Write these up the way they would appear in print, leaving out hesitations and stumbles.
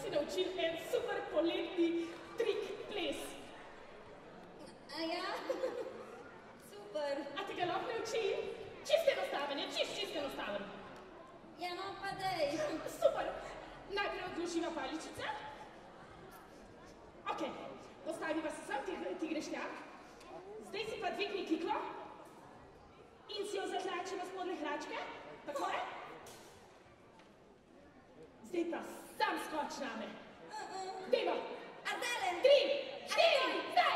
se naučili en super poletni trik ples. A ja? Super. A te ga lahko naučim? Čist enostaven, je čist enostaven. Ja, no pa dej. Super. Najprej odloživa paličice. Ok, postaviva se sam, ti grešljak. Zdaj si pa dvigni kiklo in si jo zatlačimo spodne hlačke. Tako je? Zdaj pa sam skoč name. Dejmo. A zdajle? 3, 4, zdaj!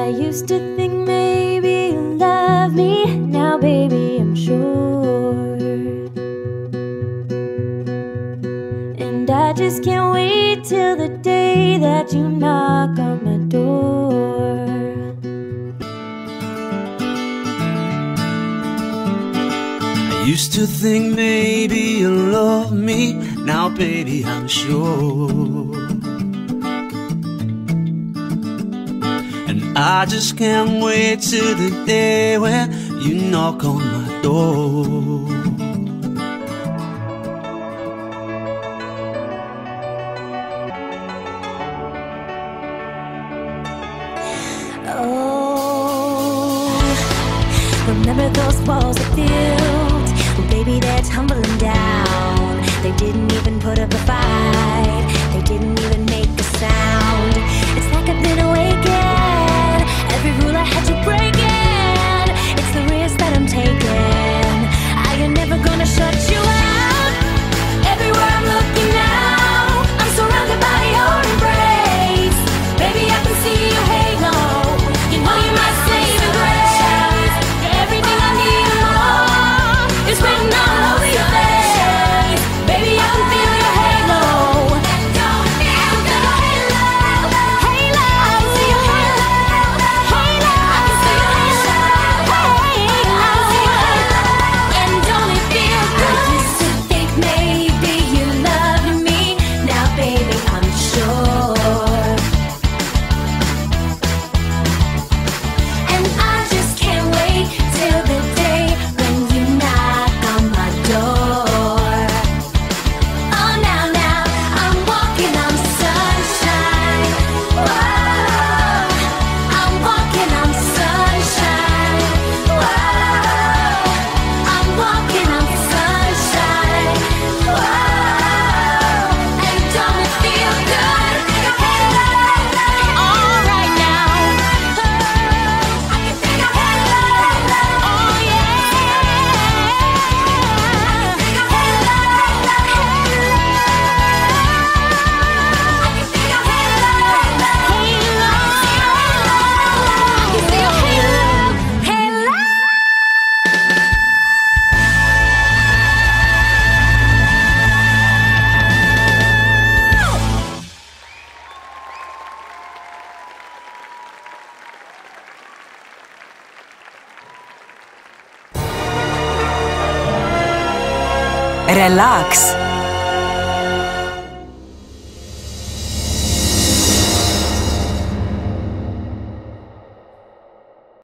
I used to think maybe you love me, now baby I'm sure. And I just can't wait till the day that you knock on my door. I used to think maybe you love me, now baby I'm sure. I just can't wait till the day when you knock on my door. Oh, remember those walls I built? Well, baby, they're tumbling down. They didn't even put up a fight. They didn't even make a sound. It's like I've been awakened. Every rule I had to break in. It's the risk that I'm taking. I am never gonna shut you out. Everywhere I'm looking now, I'm surrounded by your embrace. Baby, I can see your halo. You know you're my saving grace. You're everything I need and more. It's written all over your face. Baby, I can feel your halo. Relaks.